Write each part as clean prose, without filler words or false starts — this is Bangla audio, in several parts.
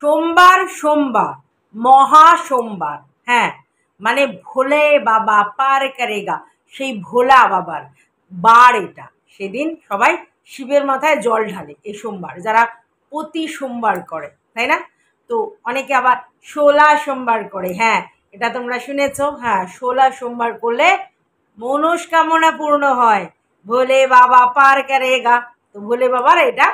সোমবার সোমবার মহা সোমবার। হ্যাঁ, মানে ভোলে বাবা পার করেগা, সেই ভোলা বাবার বার এটা। সেদিন সবাই শিবের মাথায় জল ঢালে এই সোমবার, যারা প্রতি সোমবার করে, তাই না? তো অনেকে আবার 16 সোমবার করে। হ্যাঁ, এটা তোমরা শুনেছ। হ্যাঁ, 16 সোমবার করলে মনস্কামনা পূর্ণ হয়। ভোলে বাবা পার করেগা। তো ভোলে বাবার এটা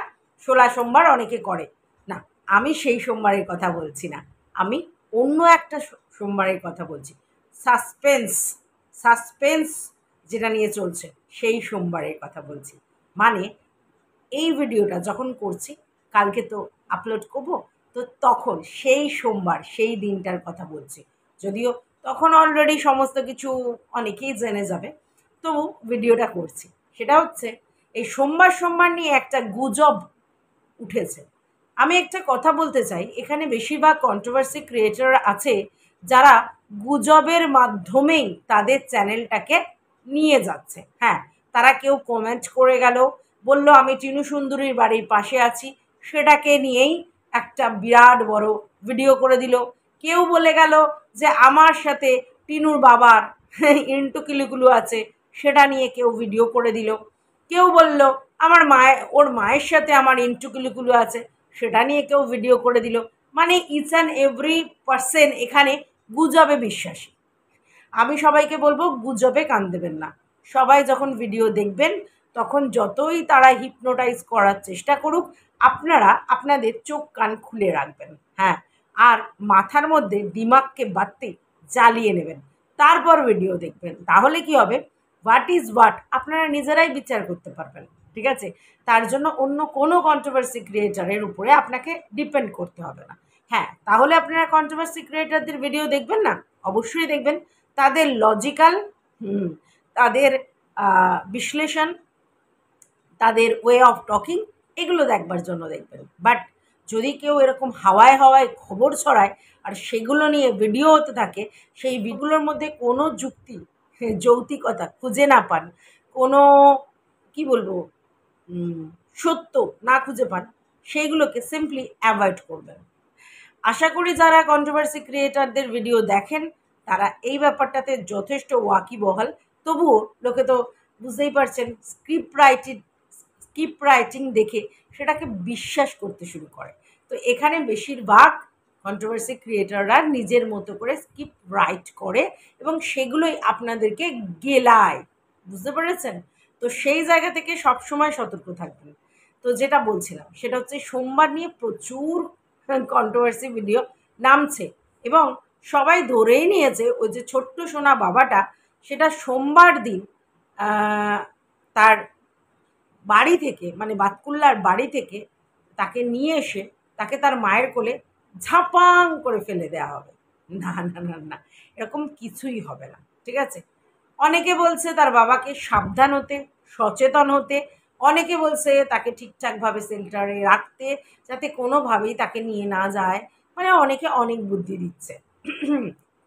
16 সোমবার অনেকে করে না। আমি সেই সোমবারের কথা বলছি না, আমি অন্য একটা সোমবারের কথা বলছি। সাসপেন্স, সাসপেন্স যেটা নিয়ে চলছে সেই সোমবারের কথা বলছি। মানে এই ভিডিওটা যখন করছি, কালকে তো আপলোড করব, তো তখন সেই সোমবার সেই দিনটার কথা বলছি। যদিও তখন অলরেডি সমস্ত কিছু অনেকেই জেনে যাবে, তবু ভিডিওটা করছি। সেটা হচ্ছে এই সোমবার সোমবার নিয়ে একটা গুজব উঠেছে। আমি একটা কথা বলতে চাই, এখানে বেশিরভাগ কন্ট্রোভার্সি ক্রিয়েটর আছে যারা গুজবের মাধ্যমেই তাদের চ্যানেলটাকে নিয়ে যাচ্ছে। হ্যাঁ, তারা কেউ কমেন্ট করে গেল, বলল আমি টিনু সুন্দরীর বাড়ির পাশে আছি, সেটাকে নিয়েই একটা বিরাট বড় ভিডিও করে দিল। কেউ বলে গেল যে আমার সাথে টিনুর বাবার ইন্টুকিলুকুলু আছে, সেটা নিয়ে কেউ ভিডিও করে দিল। কেউ বলল আমার ওর মায়ের সাথে আমার ইন্টুকুলুকুলু আছে, সেটা নিয়ে কেউ ভিডিও করে দিল। মানে ইচ অ্যান্ড এভরি পার্সন এখানে গুজবে বিশ্বাসী। আমি সবাইকে বলবো গুজবে কান দেবেন না। সবাই যখন ভিডিও দেখবেন তখন যতই তারা হিপনোটাইজ করার চেষ্টা করুক, আপনারা আপনাদের চোখ কান খুলে রাখবেন। হ্যাঁ, আর মাথার মধ্যে দিমাগকে বাড়তে জ্বালিয়ে নেবেন, তারপর ভিডিও দেখবেন। তাহলে কি হবে, হোয়াট ইজ হোয়াট আপনারা নিজেরাই বিচার করতে পারবেন। ঠিক আছে? তার জন্য অন্য কোনো কন্ট্রোভার্সি ক্রিয়েটারের উপরে আপনাকে ডিপেন্ড করতে হবে না। হ্যাঁ, তাহলে আপনারা কন্ট্রোভার্সি ক্রিয়েটারদের ভিডিও দেখবেন না? অবশ্যই দেখবেন। তাদের লজিক্যাল, তাদের বিশ্লেষণ, তাদের ওয়ে অফ টকিং, এগুলো দেখবার জন্য দেখবেন। বাট যদি কেউ এরকম হাওয়ায় হাওয়ায় খবর ছড়ায় আর সেগুলো নিয়ে ভিডিও হতে থাকে, সেই ভিডিওগুলোর মধ্যে কোনো যুক্তি, যৌক্তিকতা খুঁজে না পান, কোনো কি বলবো সত্য না খুঁজে পান, সেইগুলোকে সিম্পলি অ্যাভয়েড করবেন। আশা করি যারা কন্ট্রোভার্সি ক্রিয়েটারদের ভিডিও দেখেন তারা এই ব্যাপারটাতে যথেষ্ট ওয়াকিবহাল। তবুও লোকে তো বুঝতেই পারছেন, স্ক্রিপ্ট রাইটিং দেখে সেটাকে বিশ্বাস করতে শুরু করে। তো এখানে বেশিরভাগ কন্ট্রোভার্সি ক্রিয়েটাররা নিজের মতো করে স্ক্রিপ্ট রাইট করে এবং সেগুলোই আপনাদেরকে গেলায়। বুঝতে পেরেছেন? তো সেই জায়গা থেকে সবসময় সতর্ক থাকবেন। তো যেটা বলছিলাম সেটা হচ্ছে সোমবার নিয়ে প্রচুর কন্ট্রোভার্সি ভিডিও নামছে এবং সবাই ধরেই নিয়েছে ওই যে ছোট্ট সোনা বাবাটা, সেটা সোমবার দিন তার বাড়ি থেকে, মানে বাতকুল্লার বাড়ি থেকে তাকে নিয়ে এসে তাকে তার মায়ের কোলে ঝাপাং করে ফেলে দেওয়া হবে। না না না না, এরকম কিছুই হবে না। ঠিক আছে? অনেকে বলছে তার বাবাকে সাবধান হতে, সচেতন হতে। অনেকে বলছে তাকে ঠিকঠাকভাবে সেল্টারে রাখতে, যাতে কোনোভাবেই তাকে নিয়ে না যায়। মানে অনেকে অনেক বুদ্ধি দিচ্ছে।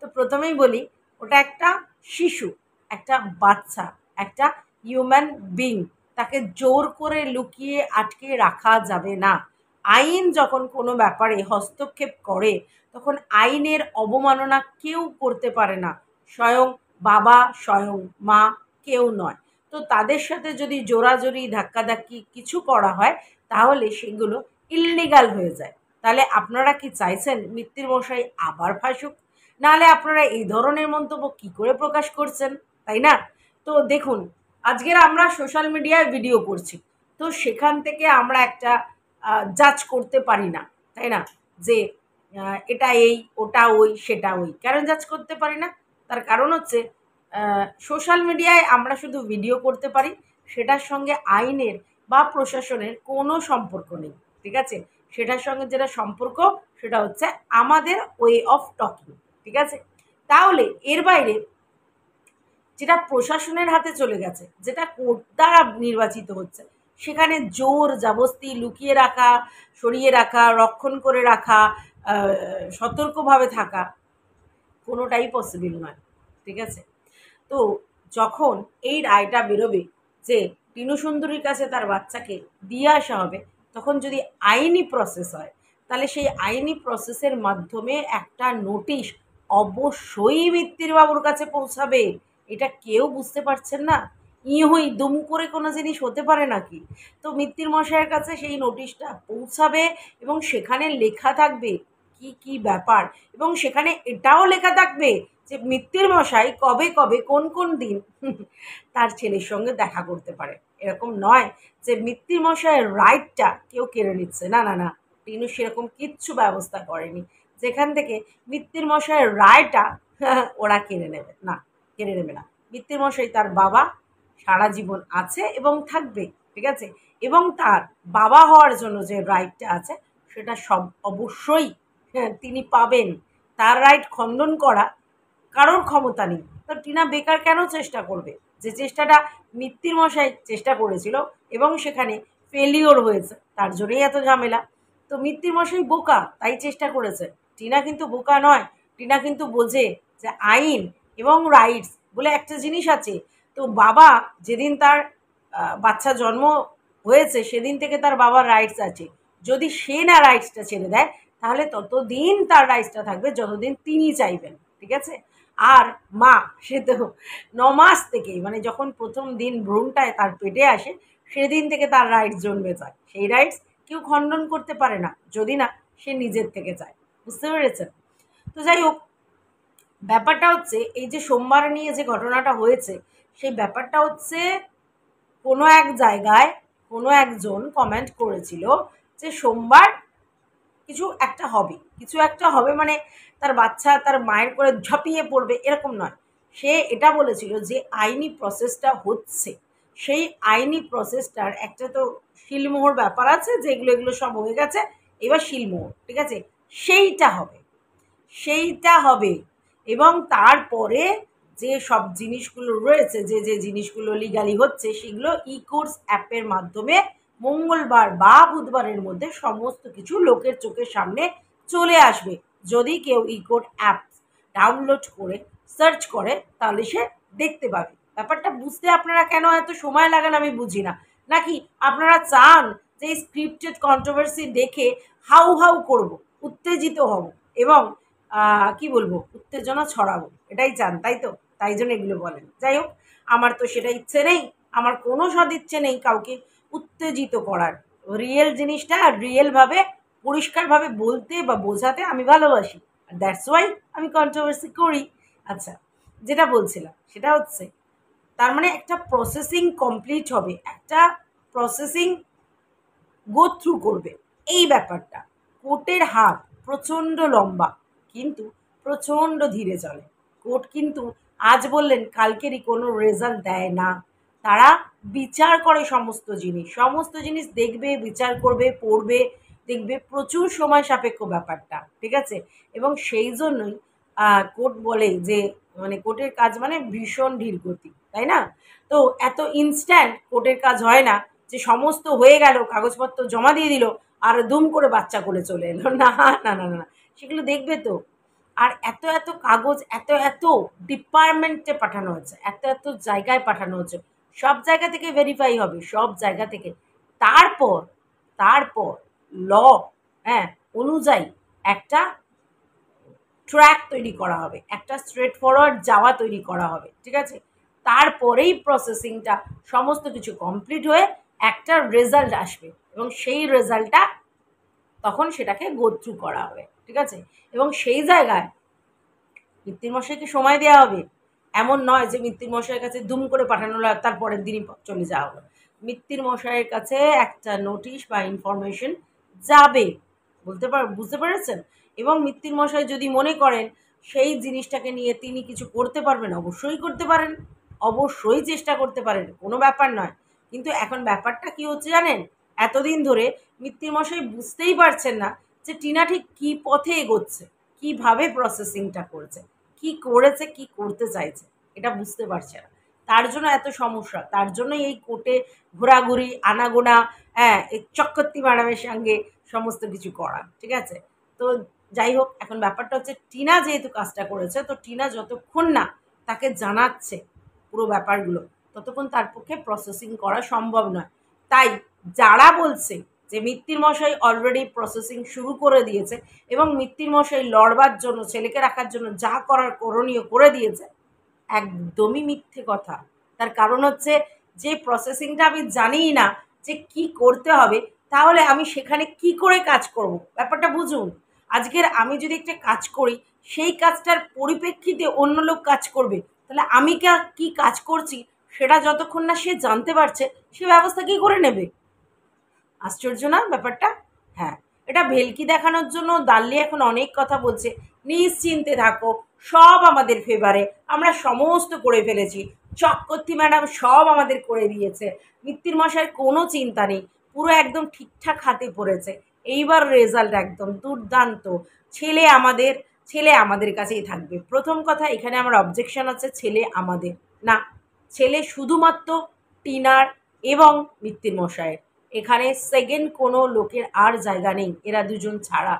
তো প্রথমেই বলি, ওটা একটা শিশু, একটা বাচ্চা, একটা হিউম্যান বিং। তাকে জোর করে লুকিয়ে আটকে রাখা যাবে না। আইন যখন কোনো ব্যাপারে হস্তক্ষেপ করে তখন আইনের অবমাননা কেউ করতে পারে না, স্বয়ং বাবা, স্বয়ং মা, কেউ নয়। তো তাদের সাথে যদি জোরাজোরি ধাক্কাধাক্কি কিছু করা হয় তাহলে সেগুলো ইল্লিগাল হয়ে যায়। তাহলে আপনারা কি চাইছেন মিত্তির মশাই আবার ফাঁসুক? নাহলে আপনারা এই ধরনের মন্তব্য কি করে প্রকাশ করছেন, তাই না? তো দেখুন, আজকের আমরা সোশ্যাল মিডিয়ায় ভিডিও করছি, তো সেখান থেকে আমরা একটা জাজ করতে পারি না, তাই না? যে এটা এই, ওটা ওই, সেটা ওই। কেন জাজ করতে পারি না? তার কারণ হচ্ছে সোশ্যাল মিডিয়ায় আমরা শুধু ভিডিও করতে পারি, সেটার সঙ্গে আইনের বা প্রশাসনের কোনো সম্পর্ক নেই। ঠিক আছে? সেটার সঙ্গে যেটা সম্পর্ক সেটা হচ্ছে আমাদের ওয়ে অফ টকিং। ঠিক আছে? তাহলে এর বাইরে যেটা প্রশাসনের হাতে চলে গেছে, যেটা কোর্ট দ্বারা নির্বাচিত হচ্ছে, সেখানে জোর জবরদস্তি লুকিয়ে রাখা, সরিয়ে রাখা, রক্ষণ করে রাখা, সতর্কভাবে থাকা কোনোটাই পসিবল নয়। ঠিক আছে? তো যখন এই রায়টা বেরোবে যে টিনু সুন্দরীর কাছে তার বাচ্চাকে দিয়ে আসা হবে, তখন যদি আইনি প্রসেস হয় তাহলে সেই আইনি প্রসেসের মাধ্যমে একটা নোটিশ অবশ্যই মিত্তির বাবুর কাছে পৌঁছাবে। এটা কেউ বুঝতে পারছেন না? হই দুম করে কোনো জিনিস হতে পারে নাকি? তো মিত্তির মশাইয়ের কাছে সেই নোটিশটা পৌঁছাবে এবং সেখানে লেখা থাকবে কি কি ব্যাপার, এবং সেখানে এটাও লেখা থাকবে যে মিত্তির মশাই কবে কবে কোন কোন দিন তার ছেলের সঙ্গে দেখা করতে পারে। এরকম নয় যে মিত্তির মশাইয়ের রাইটটা কেউ কেড়ে নিচ্ছে, না না না, টিনু সেরকম কিচ্ছু ব্যবস্থা করেনি যেখান থেকে মিত্তির মশাইয়ের রায়টা ওরা কেড়ে নেবে না, কেড়ে নেবে না। মিত্তির মশাই তার বাবা, সারা জীবন আছে এবং থাকবে, ঠিক আছে? এবং তার বাবা হওয়ার জন্য যে রাইটটা আছে সেটা সব অবশ্যই তিনি পাবেন। তার রাইট খণ্ডন করা কারোর ক্ষমতা নেই। তো টিনা বেকার কেন চেষ্টা করবে? যে চেষ্টাটা মিত্তির মশাই চেষ্টা করেছিল এবং সেখানে ফেলিওর হয়েছে, তার জন্যই এত ঝামেলা। তো মিত্তির মশাই বোকা, তাই চেষ্টা করেছে। টিনা কিন্তু বোকা নয়, টিনা কিন্তু বোঝে যে আইন এবং রাইটস বলে একটা জিনিস আছে। তো বাবা যেদিন তার বাচ্চা জন্ম হয়েছে সেদিন থেকে তার বাবার রাইটস আছে। যদি সে না রাইটসটা ছেড়ে দেয় তাহলে ততদিন তার রাইটসটা থাকবে যতদিন তিনি চাইবেন, ঠিক আছে? আর মা, সে তো 9 মাস থেকেই, মানে যখন প্রথম দিন ভ্রূণটায় তার পেটে আসে সেদিন থেকে তার রাইটস জন্মে যায়। সেই রাইটস কেউ খণ্ডন করতে পারে না যদি না সে নিজের থেকে চায়। বুঝতে পেরেছেন? তো যাই হোক, ব্যাপারটা হচ্ছে এই যে সোমবার নিয়ে যে ঘটনাটা হয়েছে, সেই ব্যাপারটা হচ্ছে কোনো এক জায়গায় কোনো একজন কমেন্ট করেছিল যে সোমবার কিছু একটা হবে, কিছু একটা হবে, মানে তার বাচ্চা তার মায়ের করে ঝাঁপিয়ে পড়বে এরকম নয়। সে এটা বলেছিল যে আইনি প্রসেসটা হচ্ছে, সেই আইনি প্রসেসটার একটা তো শিলমোহর ব্যাপার আছে, যে এগুলো সব হয়ে গেছে, এবার শিলমোহর, ঠিক আছে? সেইটা হবে, সেইটা হবে। এবং তারপরে যে সব জিনিসগুলো রয়েছে, যে যে জিনিসগুলো লিগালি হচ্ছে, সেগুলো ই কোর্স অ্যাপের মাধ্যমে মঙ্গলবার বা বুধবারের মধ্যে সমস্ত কিছু লোকের চোখের সামনে চলে আসবে। যদি কেউ ই কোর্ট অ্যাপ ডাউনলোড করে সার্চ করে তাহলে সে দেখতে পাবে। ব্যাপারটা বুঝতে আপনারা কেন এত সময় লাগান আমি বুঝি না। নাকি আপনারা চান যে এই স্ক্রিপ্টেড কন্ট্রোভার্সি দেখে হাউ হাউ করব, উত্তেজিত হব এবং কি বলবো, উত্তেজনা ছড়াবো, এটাই চান, তাই তো? তাই জন্য এগুলো বলেন। যাই হোক, আমার তো সেটা ইচ্ছে নেই, আমার কোনো সদিচ্ছে নেই কাউকে উত্তেজিত করার। রিয়েল জিনিসটা রিয়েলভাবে পরিষ্কারভাবে বলতে বা বোঝাতে আমি ভালোবাসি, আর দ্যাটস ওয়াই আমি কন্ট্রোভার্সি করি। আচ্ছা, যেটা বলছিলাম সেটা হচ্ছে, তার মানে একটা প্রসেসিং কমপ্লিট হবে, একটা প্রসেসিং গো থ্রু করবে। এই ব্যাপারটা, কোর্টের হাত প্রচণ্ড লম্বা কিন্তু প্রচণ্ড ধীরে চলে। কোর্ট কিন্তু আজ বললেন কালকেরই কোনো রেজাল্ট দেয় না। তারা বিচার করে সমস্ত জিনিস, সমস্ত জিনিস দেখবে, বিচার করবে, পড়বে, দেখবে, প্রচুর সময় সাপেক্ষ ব্যাপারটা, ঠিক আছে? এবং সেই জন্যই কোর্ট বলে যে মানে কোর্টের কাজ মানে ভীষণ ধীর গতি, তাই না? তো এত ইনস্ট্যান্ট কোর্টের কাজ হয় না যে সমস্ত হয়ে গেল, কাগজপত্র জমা দিয়ে দিল আর দুম করে বাচ্চা করে চলে এলো, না না না না, সেগুলো দেখবে তো। আর এত এত কাগজ এত এত ডিপার্টমেন্টে পাঠানো হচ্ছে, এত এত জায়গায় পাঠানো হচ্ছে, সব জায়গা থেকে ভেরিফাই হবে, সব জায়গা থেকে। তারপর তারপর ল, হ্যাঁ, অনুযায়ী একটা ট্র্যাক তৈরি করা হবে, একটা স্ট্রেট ফরওয়ার্ড যাওয়া তৈরি করা হবে, ঠিক আছে? তারপরেই প্রসেসিংটা সমস্ত কিছু কমপ্লিট হয়ে একটা রেজাল্ট আসবে এবং সেই রেজাল্টটা তখন সেটাকে গো থ্রু করা হবে, ঠিক আছে? এবং সেই জায়গায় মিত্তির মশাইকে সময় দেওয়া হবে। এমন নয় যে মিত্তির মশাইয়ের কাছে দুম করে পাঠানো হলো আর তার পরের দিনই চলে যাওয়া হলো। মিত্তির মশাইয়ের কাছে একটা নোটিশ বা ইনফরমেশন যাবে, বুঝতে পেরেছেন? এবং মিত্তির মশাই যদি মনে করেন সেই জিনিসটাকে নিয়ে তিনি কিছু করতে পারবেন, অবশ্যই করতে পারেন, অবশ্যই চেষ্টা করতে পারেন, কোনো ব্যাপার নয়। কিন্তু এখন ব্যাপারটা কি হচ্ছে জানেন? এতদিন ধরে মিত্তির মশাই বুঝতেই পারছেন না যে টিনা ঠিক কী পথে এগোচ্ছে, কীভাবে প্রসেসিংটা করছে, কি করেছে, কি করতে চাইছে, এটা বুঝতে পারছে না। তার জন্য এত সমস্যা, তার জন্যই এই কোর্টে ঘোরাঘুরি, আনাগোনা, হ্যাঁ, এই চক্রবর্তী ম্যাডামের সঙ্গে সমস্ত কিছু করা, ঠিক আছে? তো যাই হোক, এখন ব্যাপারটা হচ্ছে টিনা যেহেতু কাজটা করেছে, তো টিনা যতক্ষণ না তাকে জানাচ্ছে পুরো ব্যাপারগুলো ততক্ষণ তার পক্ষে প্রসেসিং করা সম্ভব নয়। তাই যারা বলছে যে মিত্তির মশাই অলরেডি প্রসেসিং শুরু করে দিয়েছে এবং মিত্তির মশাই লড়বার জন্য, ছেলেকে রাখার জন্য যা করার করণীয় করে দিয়েছে, একদমই মিথ্যে কথা। তার কারণ হচ্ছে, যে প্রসেসিংটা আমি জানিই না যে কি করতে হবে, তাহলে আমি সেখানে কি করে কাজ করব? ব্যাপারটা বুঝুন। আজকের আমি যদি একটা কাজ করি, সেই কাজটার পরিপ্রেক্ষিতে অন্য লোক কাজ করবে, তাহলে আমি কি কাজ করছি সেটা যতক্ষণ না সে জানতে পারছে, সে ব্যবস্থা কি করে নেবে? আশ্চর্য না ব্যাপারটা? হ্যাঁ, এটা ভেলকি দেখানোর জন্য দাল্লি এখন অনেক কথা বলছে। নিশ্চিন্তে থাকো, সব আমাদের ফেভারে, আমরা সমস্ত করে ফেলেছি, চক্রবর্তী ম্যাডাম সব আমাদের করে দিয়েছে, মিত্তির মশাইয়ের কোনো চিন্তা নেই, পুরো একদম ঠিকঠাক হাতে পড়েছে, এইবার রেজাল্ট একদম দুর্দান্ত, ছেলে আমাদের, ছেলে আমাদের কাছেই থাকবে। প্রথম কথা, এখানে আমার অবজেকশন আছে, ছেলে আমাদের না, ছেলে শুধুমাত্র টিনার এবং মিত্তির মশাইয়ের। এখানে সেকেন্ড কোনো লোকের আর জায়গা নেই, এরা দুজন ছাড়া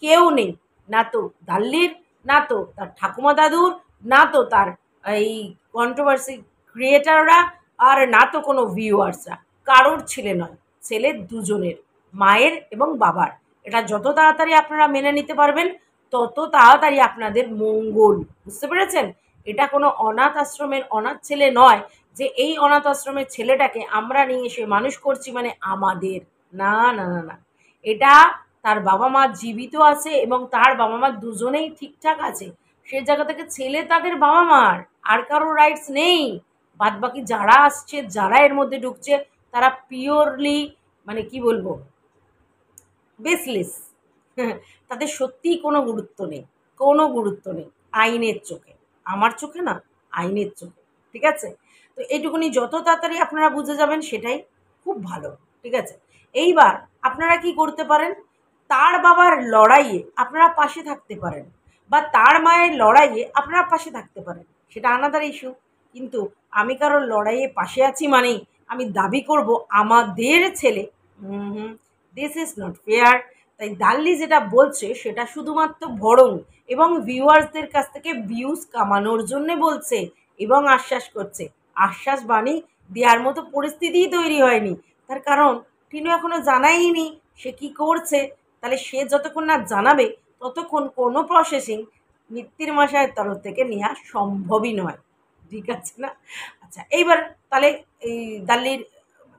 কেউ নেই। না তো দাল্লির, না তো তার ঠাকুমা দাদুর, না তো তার এই কন্ট্রোভার্সি ক্রিয়েটাররা, আর না তো কোনো ভিউয়ার্সরা, কারোর ছেলে নয়, ছেলে দুজনের, মায়ের এবং বাবার। এটা যত তাড়াতাড়ি আপনারা মেনে নিতে পারবেন, তত তাড়াতাড়ি আপনাদের মঙ্গল। বুঝতে পেরেছেন? এটা কোনো অনাথ আশ্রমের অনাথ ছেলে নয়, যে এই অনাথ আশ্রমের ছেলেটাকে আমরা নিয়ে এসে মানুষ করছি মানে আমাদের। না না না না, এটা তার বাবা মা জীবিত আছে এবং তার বাবা মা দুজনেই ঠিকঠাক আছে, সে জায়গা থেকে ছেলে তাদের বাবা মার, আর কারোর রাইটস নেই। বাদ বাকি যারা আসছে, যারা এর মধ্যে ঢুকছে, তারা পিওরলি, মানে কি বলবো, বেসলেস। তাদের সত্যিই কোনো গুরুত্ব নেই, কোনো গুরুত্ব নেই আইনের চোখে, আমার চোখে না, আইনের চোখে। ঠিক আছে? তো এইটুকুনি যত তাড়াতাড়ি আপনারা বুঝে যাবেন সেটাই খুব ভালো। ঠিক আছে? এইবার আপনারা কি করতে পারেন, তার বাবার লড়াইয়ে আপনারা পাশে থাকতে পারেন, বা তার মায়ের লড়াইয়ে আপনারা পাশে থাকতে পারেন, সেটা আলাদা ইস্যু। কিন্তু আমি কারোর লড়াইয়ে পাশে আছি মানেই আমি দাবি করব আমাদের ছেলে, দিস ইজ নট ফেয়ার। তাই দাল্লি যেটা বলছে সেটা শুধুমাত্র ভরং এবং ভিউয়ার্সদের কাছ থেকে ভিউজ কামানোর জন্যে বলছে এবং আশ্বাস করছে। আশ্বাস বাণী দেওয়ার মতো পরিস্থিতিই তৈরি হয়নি, তার কারণ টিনু এখনো জানাইনি সে কি করছে। তাহলে সে যতক্ষণ না জানাবে, ততক্ষণ কোনো প্রসেসিং মিত্তির মশাইয়ের তরফ থেকে নেওয়া সম্ভবই নয়। ঠিক আছে না? আচ্ছা, এইবার তাহলে এই দাল্লির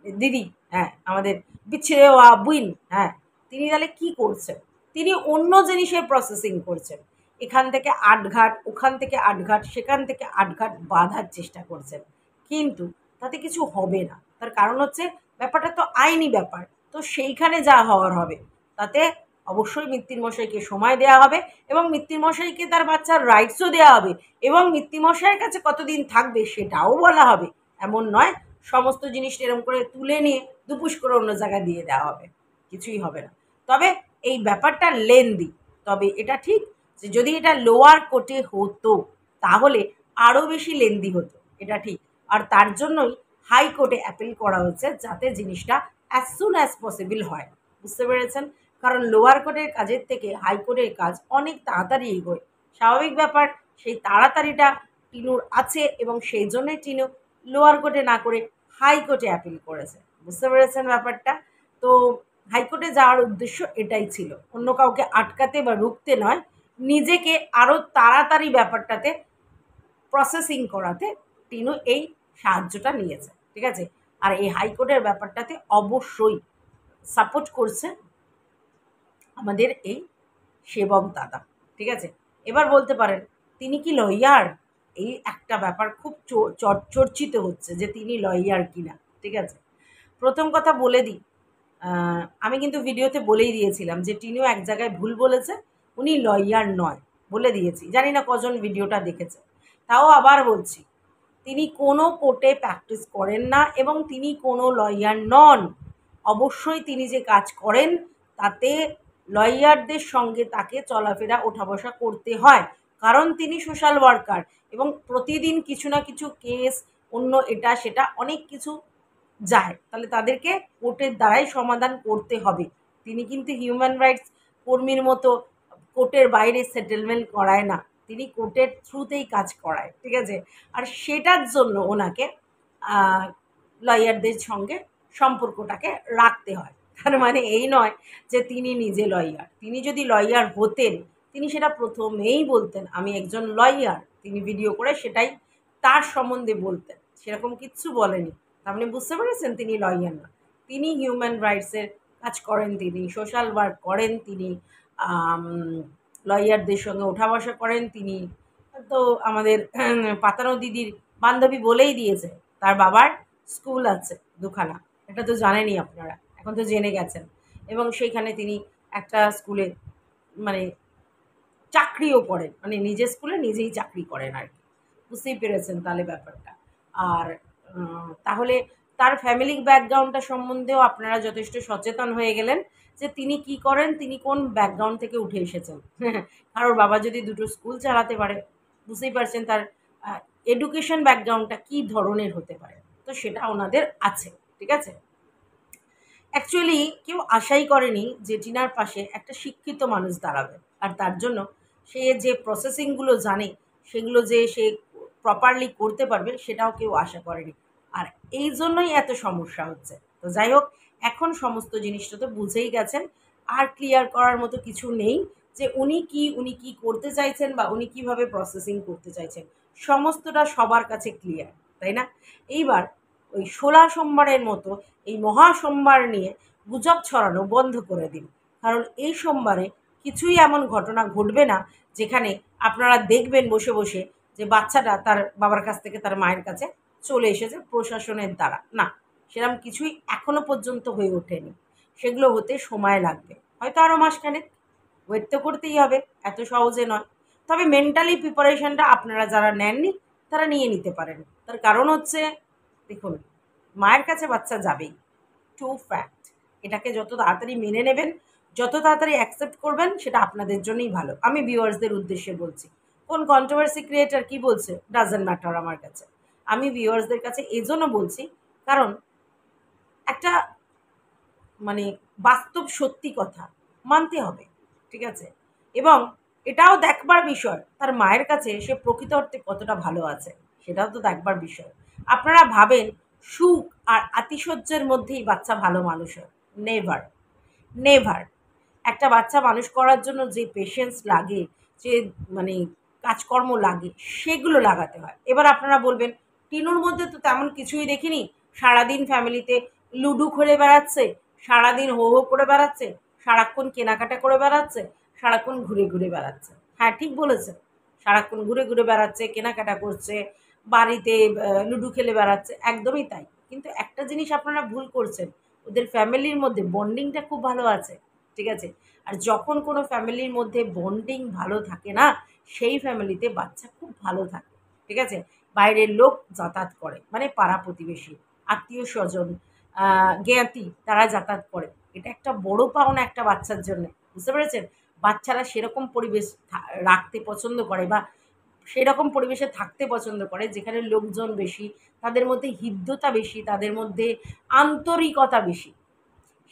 দিদি, হ্যাঁ, আমাদের বিচ্ছিরে বুইন, হ্যাঁ, তিনি তাহলে কি করছেন? তিনি অন্য জিনিসের প্রসেসিং করছেন। এখান থেকে আটঘাট, ওখান থেকে আটঘাট, সেখান থেকে আটঘাট বাঁধার চেষ্টা করছেন, কিন্তু তাতে কিছু হবে না। তার কারণ হচ্ছে, ব্যাপারটা তো আইনি ব্যাপার, তো সেইখানে যা হওয়ার হবে, তাতে অবশ্যই মিত্তির মশাইকে সময় দেওয়া হবে এবং মিত্তির মশাইকে তার বাচ্চার রাইটসও দেওয়া হবে এবং মিত্তির মশাইয়ের কাছে কতদিন থাকবে সেটাও বলা হবে। এমন নয় সমস্ত জিনিস এরকম করে তুলে নিয়ে দুপুস করে অন্য জায়গায় দিয়ে দেওয়া হবে, কিছুই হবে না। তবে এই ব্যাপারটা লেন্দি, তবে এটা ঠিক যে যদি এটা লোয়ার কোর্টে হতো তাহলে আরও বেশি লেন্দি হতো, এটা ঠিক। আর তার জন্যই হাইকোর্টে অ্যাপিল করা হয়েছে, যাতে জিনিসটা অ্যাজ সুন অ্যাজ পসিবল হয়। বুঝতে পেরেছেন? কারণ লোয়ার কোর্টের কাজের থেকে হাইকোর্টের কাজ অনেক তাড়াতাড়ি এগোয়, স্বাভাবিক ব্যাপার। সেই তাড়াতাড়িটা টিনুর আছে এবং সেই জন্যই টিনু লোয়ার কোর্টে না করে হাইকোর্টে অ্যাপিল করেছে। বুঝতে পেরেছেন ব্যাপারটা? তো হাইকোর্টে যাওয়ার উদ্দেশ্য এটাই ছিল, অন্য কাউকে আটকাতে বা রুখতে নয়, নিজেকে আরও তাড়াতাড়ি ব্যাপারটাতে প্রসেসিং করাতে টিনু এই সাহায্যটা নিয়েছে। ঠিক আছে? আর এই হাইকোর্টের ব্যাপারটাতে অবশ্যই সাপোর্ট করছে আমাদের এই সেবক দাদা। ঠিক আছে? এবার বলতে পারেন, তিনি কি লয়ার? এই একটা ব্যাপার খুব চর্চিত হচ্ছে যে তিনি লয়ার কিনা। ঠিক আছে? প্রথম কথা বলে দিই, আমি কিন্তু ভিডিওতে বলেই দিয়েছিলাম যে টিনু এক জায়গায় ভুল বলেছে, উনি লয়ার নয়, বলে দিয়েছি। জানি না কজন ভিডিওটা দেখেছে, তাও আবার বলছি, তিনি কোনো কোর্টে প্র্যাকটিস করেন না এবং তিনি কোনো লয়ার নন। অবশ্যই তিনি যে কাজ করেন তাতে লয়ারদের সঙ্গে তাকে চলাফেরা ওঠা বসা করতে হয়, কারণ তিনি সোশ্যাল ওয়ার্কার এবং প্রতিদিন কিছু না কিছু কেস, অন্য এটা সেটা অনেক কিছু যায়, তাহলে তাদেরকে কোর্টের দ্বারাই সমাধান করতে হবে। তিনি কিন্তু হিউম্যান রাইটস কর্মীর মতো কোর্টের বাইরে সেটেলমেন্ট করায় না, তিনি কোর্টের থ্রুতেই কাজ করায়। ঠিক আছে? আর সেটার জন্য ওনাকে লয়ারদের সঙ্গে সম্পর্কটাকে রাখতে হয়। তার মানে এই নয় যে তিনি নিজে লয়ার। তিনি যদি লয়ার হতেন, তিনি সেটা প্রথমেই বলতেন, আমি একজন লয়ার। তিনি ভিডিও করে সেটাই তার সম্বন্ধে বলতেন। সেরকম কিচ্ছু বলেনি। তার মানে বুঝতে পেরেছেন তিনি লয়ার না। তিনি হিউম্যান রাইটসের কাজ করেন, তিনি সোশ্যাল ওয়ার্ক করেন, তিনি আম লয়ারদের সঙ্গে ওঠা বসা করেন তিনি। তো আমাদের পাতানো দিদির বান্ধবী বলেই দিয়েছে, তার বাবার স্কুল আছে দুখানা। এটা তো জানেনই আপনারা, এখন তো জেনে গেছেন। এবং সেইখানে তিনি একটা স্কুলে মানে চাকরিও করেন, মানে নিজের স্কুলে নিজেই চাকরি করেন আর কি। বুঝতেই পেরেছেন তাহলে ব্যাপারটা। আর তাহলে তার ফ্যামিলি ব্যাকগ্রাউন্ডটা সম্বন্ধেও আপনারা যথেষ্ট সচেতন হয়ে গেলেন যে তিনি কি করেন, তিনি কোন ব্যাকগ্রাউন্ড থেকে উঠে এসেছেন। কারোর বাবা যদি দুটো স্কুল চালাতে পারে, বুঝতেই পারছেন তার এডুকেশন ব্যাকগ্রাউন্ডটা কী ধরনের হতে পারে। তো সেটা ওনাদের আছে, ঠিক আছে। অ্যাকচুয়ালি কেউ আশাই করেনি যে টিনার পাশে একটা শিক্ষিত মানুষ দাঁড়াবে, আর তার জন্য সে যে প্রসেসিংগুলো জানে সেগুলো যে সে প্রপারলি করতে পারবে সেটাও কেউ আশা করেনি। আর এই জন্যই এত সমস্যা হচ্ছে। তো যাই হোক, এখন সমস্ত জিনিসটা তো বুঝেই গেছেন, আর ক্লিয়ার করার মতো কিছু নেই যে উনি কি করতে চাইছেন বা উনি কিভাবে প্রসেসিং করতে চাইছেন। সমস্তটা সবার কাছে ক্লিয়ার, তাই না? এইবার ওই ১৬ সোমবারের মতো এই মহা সোমবার নিয়ে গুজব ছড়ানো বন্ধ করে দিন। কারণ এই সোমবারে কিছুই এমন ঘটনা ঘটবে না যেখানে আপনারা দেখবেন বসে বসে যে বাচ্চাটা তার বাবার কাছ থেকে তার মায়ের কাছে চলে এসেছে প্রশাসনের দ্বারা। না, সেরকম কিছুই এখনো পর্যন্ত হয়ে ওঠেনি। সেগুলো হতে সময় লাগবে, হয়তো আরও মাসখানেক ওয়েট তো করতেই হবে, এত সহজে নয়। তবে মেন্টালি প্রিপারেশনটা আপনারা যারা নেননি তারা নিয়ে নিতে পারেন। তার কারণ হচ্ছে, দেখুন, মায়ের কাছে বাচ্চা যাবেই, টু ফ্যাক্ট। এটাকে যত তাড়াতাড়ি মেনে নেবেন, যত তাড়াতাড়ি অ্যাকসেপ্ট করবেন, সেটা আপনাদের জন্যই ভালো। আমি ভিউয়ার্সদের উদ্দেশ্যে বলছি, কোন কন্ট্রোভার্সি ক্রিয়েটার কী বলছে ডাজেন্ট ম্যাটার আমার কাছে। আমি ভিউয়ার্সদের কাছে এজন্য বলছি কারণ একটা মানে বাস্তব সত্যি কথা মানতে হবে, ঠিক আছে। এবং এটাও দেখবার বিষয় তার মায়ের কাছে সে প্রকৃত অর্থে কতটা ভালো আছে, সেটাও তো দেখবার বিষয়। আপনারা ভাবেন সুখ আর আতিশয্যের মধ্যেই বাচ্চা ভালো মানুষ হয়? Never, never. একটা বাচ্চা মানুষ করার জন্য যে পেশেন্স লাগে, যে মানে কাজকর্ম লাগে, সেগুলো লাগাতে হয়। এবার আপনারা বলবেন টিনুর মধ্যে তো তেমন কিছুই দেখিনি, সারাদিন ফ্যামিলিতে লুডো খেলে বেড়াচ্ছে, সারাদিন হো হো করে বেড়াচ্ছে, সারাক্ষণ কেনাকাটা করে বেড়াচ্ছে, সারাক্ষণ ঘুরে ঘুরে বেড়াচ্ছে। হ্যাঁ, ঠিক বলেছেন, সারাক্ষণ ঘুরে ঘুরে বেড়াচ্ছে, কেনাকাটা করছে, বাড়িতে লুডো খেলে বেড়াচ্ছে, একদমই তাই। কিন্তু একটা জিনিস আপনারা ভুল করছেন, ওদের ফ্যামিলির মধ্যে বন্ডিংটা খুব ভালো আছে, ঠিক আছে। আর যখন কোনো ফ্যামিলির মধ্যে বন্ডিং ভালো থাকে না, সেই ফ্যামিলিতে বাচ্চা খুব ভালো থাকে, ঠিক আছে। বাইরের লোক যাতায়াত করে, মানে পাড়া প্রতিবেশী, আত্মীয় স্বজন, জ্ঞাতি, তারা যাতায়াত করে। এটা একটা বড় পাওনা একটা বাচ্চার জন্য, বুঝতে পেরেছেন। বাচ্চারা সেরকম পরিবেশ রাখতে পছন্দ করে বা সেরকম পরিবেশে থাকতে পছন্দ করে যেখানে লোকজন বেশি, তাদের মধ্যে হৃদ্যতা বেশি, তাদের মধ্যে আন্তরিকতা বেশি।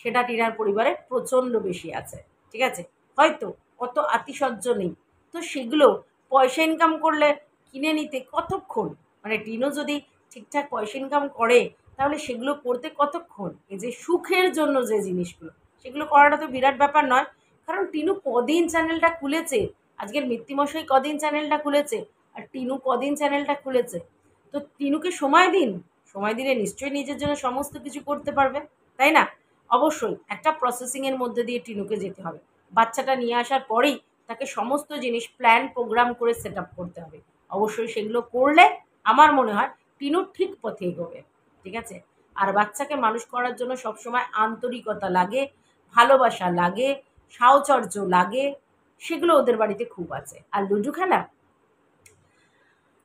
সেটা টিনার পরিবারে প্রচণ্ড বেশি আছে, ঠিক আছে। হয়তো অত আতিশয্য নেই, তো সেগুলো পয়সা ইনকাম করলে কিনে নিতে কতক্ষণ, মানে টিনও যদি ঠিকঠাক পয়সা ইনকাম করে তাহলে সেগুলো করতে কতক্ষণ। এই যে সুখের জন্য যে জিনিসগুলো, সেগুলো করাটা তো বিরাট ব্যাপার নয়। কারণ টিনু কদিন চ্যানেলটা খুলেছে, আজকের মৃত্যুমশাই কদিন চ্যানেলটা খুলেছে, আর টিনু কদিন চ্যানেলটা খুলেছে। তো টিনুকে সময় দিন, সময় দিলে নিশ্চয়ই নিজের জন্য সমস্ত কিছু করতে পারবে, তাই না? অবশ্যই একটা প্রসেসিংয়ের মধ্যে দিয়ে টিনুকে যেতে হবে। বাচ্চাটা নিয়ে আসার পরেই তাকে সমস্ত জিনিস প্ল্যান প্রোগ্রাম করে সেট আপ করতে হবে। অবশ্যই সেগুলো করলে আমার মনে হয় টিনু ঠিক পথে এগোবে, ঠিক আছে। আর বাচ্চাকে মানুষ করার জন্য সবসময় আন্তরিকতা লাগে, ভালোবাসা লাগে, সাহচর্য লাগে, সেগুলো ওদের বাড়িতে খুব আছে। আর লুডো খেলা,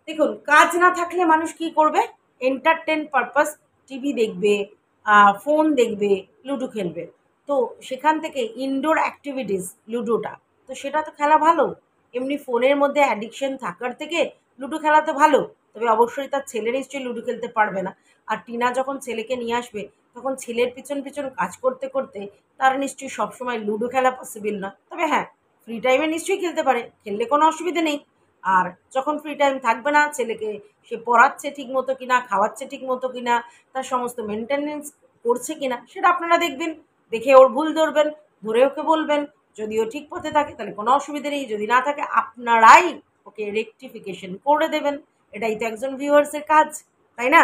দেখুন, কাজ না থাকলে মানুষ কি করবে? এন্টারটেন পারপাস টিভি দেখবে, ফোন দেখবে, লুডো খেলবে। তো সেখান থেকে ইনডোর অ্যাক্টিভিটিস লুডোটা, তো সেটা তো খেলা ভালো। এমনি ফোনের মধ্যে অ্যাডিকশন থাকার থেকে লুডো খেলা তো ভালো। তবে অবশ্যই তার ছেলে নিশ্চয়ই লুডো খেলতে পারবে না। আর টিনা যখন ছেলেকে নিয়ে আসবে তখন ছেলের পিছন পিছন কাজ করতে করতে তার নিশ্চয়ই সবসময় লুডো খেলা পসিবল নয়। তবে হ্যাঁ, ফ্রি টাইমে নিশ্চয়ই খেলতে পারে, খেললে কোনো অসুবিধে নেই। আর যখন ফ্রি টাইম থাকবে না, ছেলেকে সে পড়াচ্ছে ঠিক মতো কিনা, খাওয়াচ্ছে ঠিক মতো কিনা, তার সমস্ত মেনটেনেন্স করছে কিনা, সেটা আপনারা দেখবেন। দেখে ওর ভুল ধরবেন, ধরে ওকে বলবেন। যদি ও ঠিক পথে থাকে তাহলে কোনো অসুবিধা নেই, যদি না থাকে আপনারাই ওকে রেকটিফিকেশন করে দেবেন। এটাই তো একজন ভিউয়ার্সের কাজ, তাই না?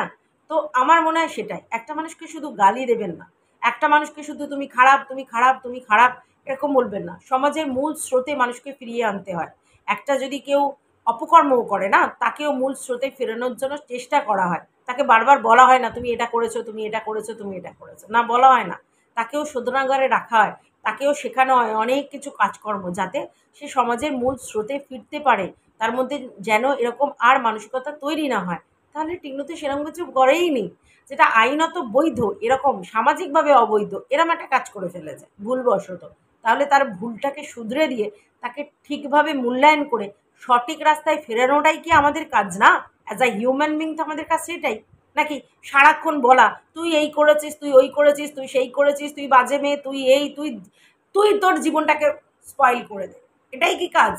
তো আমার মনে হয় সেটাই। একটা মানুষকে শুধু গালি দেবেন না, একটা মানুষকে শুধু তুমি খারাপ, তুমি খারাপ, তুমি খারাপ এরকম বলবেন না। সমাজের মূল স্রোতে মানুষকে ফিরিয়ে আনতে হয়। একটা যদি কেউ অপকর্মও করে না, তাকেও মূল স্রোতে ফেরানোর জন্য চেষ্টা করা হয়। তাকে বারবার বলা হয় না তুমি এটা করেছো, তুমি এটা করেছো, তুমি এটা করেছো, না বলা হয় না। তাকেও শোধনাগারে রাখা হয়, তাকেও শেখানো হয় অনেক কিছু কাজকর্ম, যাতে সে সমাজের মূল স্রোতে ফিরতে পারে। তার মধ্যে যেন এরকম আর মানসিকতা তৈরি না হয়। তাহলে টিকলু তো সেরকম কিছু করেই নি। যেটা আইনত বৈধ এরকম সামাজিকভাবে অবৈধ এরম একটা কাজ করে ফেলেছে ভুলবশত। তাহলে তার ভুলটাকে শুধরে দিয়ে তাকে ঠিকভাবে মূল্যায়ন করে সঠিক রাস্তায় ফেরানোটাই কি আমাদের কাজ না? অ্যাজ আ হিউম্যান বিং তো আমাদের কাজ সেটাই। নাকি সারাক্ষণ বলা তুই এই করেছিস, তুই ওই করেছিস, তুই সেই করেছিস, তুই বাজে মেয়ে, তুই এই, তুই তুই তোর জীবনটাকে স্পয়েল করে দে, এটাই কি কাজ?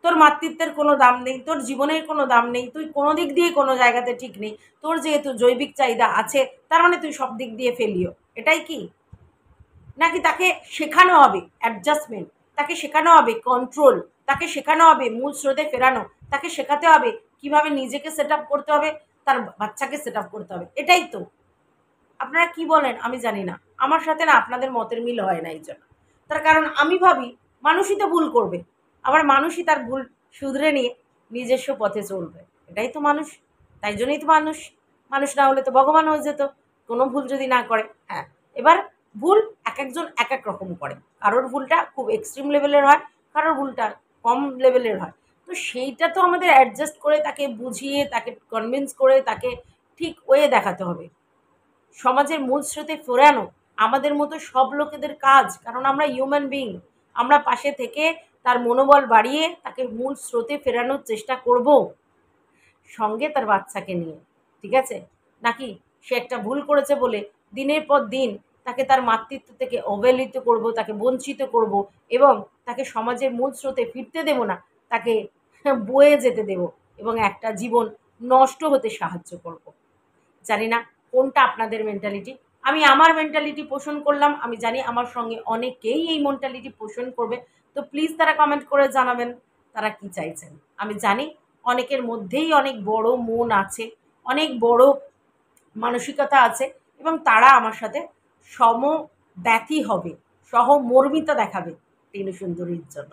তোর মাতৃত্বের কোনো দাম নেই, তোর জীবনের কোনো দাম নেই, তুই কোনো দিক দিয়ে কোনো জায়গাতে ঠিক নেই। তোর যেহেতু জৈবিক চাহিদা আছে তার মানে তুই সব দিক দিয়ে ফেলিও, এটাই কি? নাকি তাকে শেখানো হবে অ্যাডজাস্টমেন্ট, তাকে শেখানো হবে কন্ট্রোল, তাকে শেখানো হবে মূল স্রোতে ফেরানো, তাকে শেখাতে হবে কিভাবে নিজেকে সেট আপ করতে হবে, তার বাচ্চাকে সেট আপ করতে হবে, এটাই তো। আপনারা কি বলেন আমি জানি না, আমার সাথে না আপনাদের মতের মিল হয় না এই জন্য। তার কারণ আমি ভাবি মানুষই তো ভুল করবে, আবার মানুষই তার ভুল শুধরে নিয়ে নিজস্ব পথে চলবে, এটাই তো মানুষ। তাই জন্যই তো মানুষ। মানুষ না হলে তো ভগবান হয়ে যেত, কোনো ভুল যদি না করে। হ্যাঁ, এবার ভুল এক একজন এক এক রকম করে, কারোর ভুলটা খুব এক্সট্রিম লেভেলের হয়, কারোর ভুলটা কম লেভেলের হয়। তো সেইটা তো আমাদের অ্যাডজাস্ট করে তাকে বুঝিয়ে, তাকে কনভিন্স করে, তাকে ঠিক ওয়ে দেখাতে হবে। সমাজের মূল স্রোতে ফেরানো আমাদের মতো সব লোকেদের কাজ, কারণ আমরা হিউম্যান বিং। আমরা পাশে থেকে তার মনোবল বাড়িয়ে তাকে মূল স্রোতে ফেরানোর চেষ্টা করব, সঙ্গে তার বাচ্চাকে নিয়ে। ঠিক আছে? নাকি সে একটা ভুল করেছে বলে দিনের পর দিন তাকে তার মাতৃত্ব থেকে অবহেলিত করব, তাকে বঞ্চিত করব এবং তাকে সমাজের মূল স্রোতে ফিরতে দেব না, তাকে বয়ে যেতে দেব এবং একটা জীবন নষ্ট হতে সাহায্য করব। জানি না কোনটা আপনাদের মেন্টালিটি। আমি আমার মেন্টালিটি পোষণ করলাম, আমি জানি আমার সঙ্গে অনেকেই এই মেন্টালিটি পোষণ করবে। তো প্লিজ তারা কমেন্ট করে জানাবেন তারা কি চাইছেন। আমি জানি অনেকের মধ্যেই অনেক বড় মন আছে, অনেক বড় মানসিকতা আছে এবং তারা আমার সাথে সমব্যথী হবে, সহমর্মিতা দেখাবে টিনু সুন্দরীর জন্য।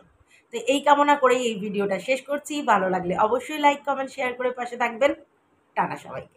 তো এই কামনা করেই এই ভিডিওটা শেষ করছি। ভালো লাগলে অবশ্যই লাইক, কমেন্ট, শেয়ার করে পাশে থাকবেন। টাটা সবাইকে।